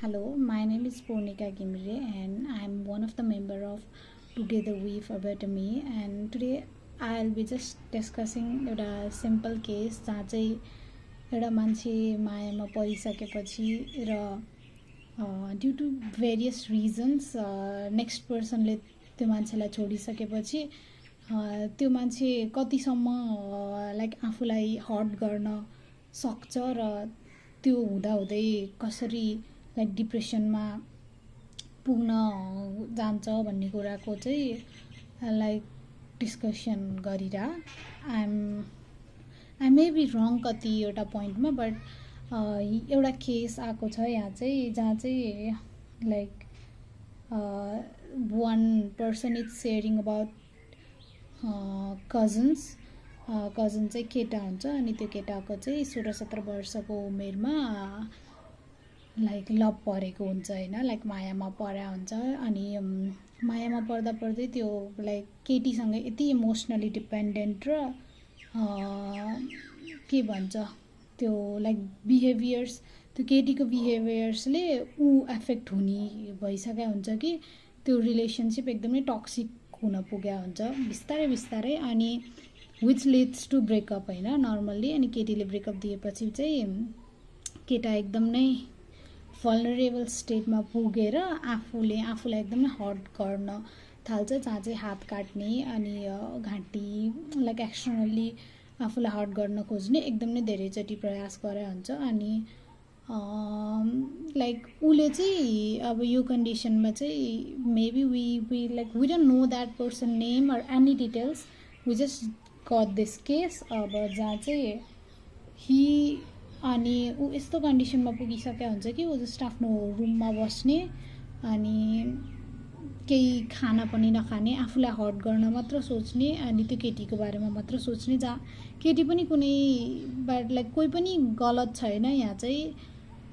Hello, my name is Purnika Gimre and I'm one of the member of Together We for Better Me, and today I'll be just discussing a simple case जहाँ चाहिँ एउटा मान्छे मायामा परिसकेपछि र due to various reasons next पर्सनले त्यो मान्छेलाई छोडिसकेपछि त्यो मान्छे कतिसम्म लाइक आफूलाई हर्ट गर्न सक्छ र त्यो हुँदाहुँदै कसरी लाइक डिप्रेसनमा पुग्न जान्छ भन्ने कुराको चाहिँ लाइक डिस्कसन गरिरा आई मे बी रङ कतिवटा पोइन्टमा बट एउटा केस आएको छ यहाँ चाहिँ जहाँ चाहिँ like one person is sharing about cousin चाहिँ केटा हुन्छ अनि त्यो केटाको चाहिँ 16-17 वर्षको उमेरमा लाइक लभ परेको हुन्छ हैन, लाइक मायामा परेको हुन्छ अनि मायामा पर्दा पर्दै त्यो लाइक केटीसँग यति इमोसनली डिपेन्डेन्ट र के भन्छ त्यो लाइक बिहेभियर्स त्यो केटीको बिहेभियर्सले एफेक्ट हुने भइसकेको हुन्छ कि त्यो रिलेसनसिप एकदमै टक्सिक हुन पुगेको हुन्छ बिस्तारै बिस्तारै अनि विच लिड्स टु ब्रेकअप हैन नर्मल्ली। अनि केटीले ब्रेकअप दिएपछि चाहिँ केटा एकदम नै भल्नरेबल स्टेटमा पुगेर आफूलाई एकदमै हर्ट गर्न थाल्छ, जहाँ चाहिँ हात काट्ने अनि घाँटी लाइक एक्सटर्नल्ली आफूलाई हर्ट गर्न खोज्ने एकदम नै धेरैचोटि प्रयास गरे हुन्छ। अनि लाइक उसले चाहिँ अब यो कन्डिसनमा चाहिँ maybe we like we don't know that person name or any details, we just got this case. अब जहाँ चाहिँ हि अनि ऊ यस्तो कन्डिसनमा पुगिसकेको हुन्छ कि ऊ जस्ट आफ्नो रुममा बस्ने अनि केही खाना पनि नखाने, आफूलाई हर्ट गर्न मात्र सोच्ने अनि त्यो केटीको बारेमा मात्र सोच्ने, जहाँ केटी पनि कुनै बट लाइक कोही पनि गलत छैन। यहाँ चाहिँ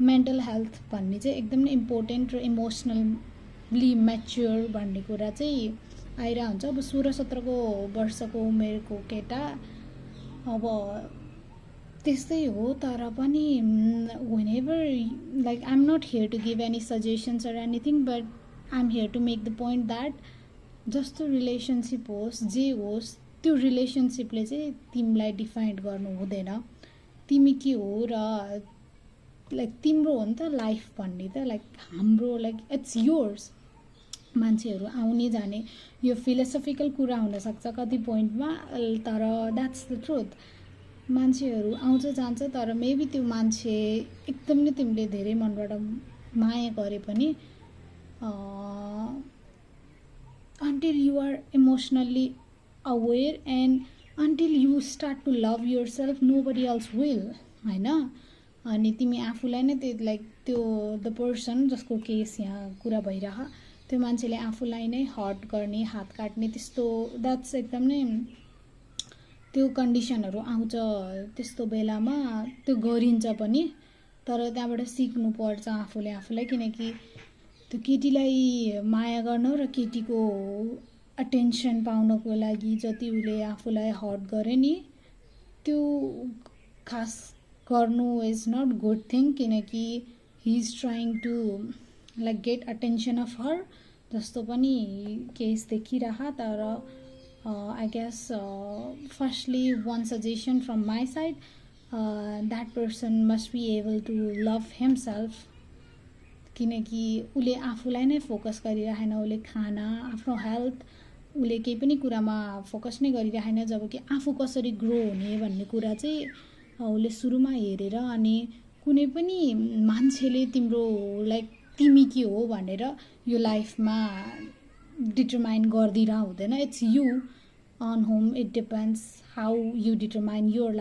मेन्टल हेल्थ भन्ने चाहिँ एकदमै इम्पोर्टेन्ट र इमोसनली म्याच्योर भन्ने कुरा चाहिँ आइरहेको हुन्छ। अब 16-17 वर्षको उमेरको केटा अब त्यस्तै हो, तर पनि whenever like I'm not here to give any suggestions or anything, but I'm here to make the point that जस्तो रिलेसनसिप होस् जे होस् त्यो रिलेसनसिपले चाहिँ तिमीलाई डिफाइन गर्नु हुँदैन, तिमी के हो र लाइक तिम्रो हो नि त लाइफ भन्ने त लाइक हाम्रो लाइक इट्स योर्स। मान्छेहरू आउने जाने यो फिलोसफिकल कुरा हुनसक्छ कति पोइन्टमा, तर द्याट्स द ट्रुथ। मान्छेहरू आउँछ जान्छ तर मेबी त्यो मान्छे एकदम नै तिमीले धेरै मनबाट माया गरे पनि until you are emotionally aware and until you start to love yourself nobody else will हैन। अनि तिमी आफूलाई नै त्यो लाइक त्यो द पर्सन जसको केस यहाँ कुरा भइरह त्यो मान्छेले आफूलाई नै हर्ट गर्ने हात काट्ने त्यस्तो द्याट्स एकदम नै त्यो कन्डिसनहरू आउँछ। त्यस्तो बेलामा त्यो गरिन्छ पनि, तर त्यहाँबाट सिक्नुपर्छ आफूलाई, किनकि त्यो केटीलाई माया गर्न र केटीको अटेन्सन पाउनको लागि जति उसले आफूलाई हर्ट गरे नि त्यो खास गर्नु इज नट गुड थिङ, किनकि he is trying to like get attention of her जस्तो पनि केस देखिरह। तर I guess firstly one suggestion from my side, that person must be able to love himself, किनकि उसले आफूलाई नै फोकस गरिरहेन, उसले खाना आफ्नो हेल्थ उसले केही पनि कुरामा फोकस नै गरिरहेन, जबकि आफू कसरी ग्रो हुने भन्ने कुरा चाहिँ उसले सुरुमा हेरेर अनि कुनै पनि मान्छेले तिम्रो लाइक तिमी के हो भनेर यो लाइफमा डिटरमाइन गरिदिरा हुँदैन। It's you on whom it depends how you determine your life.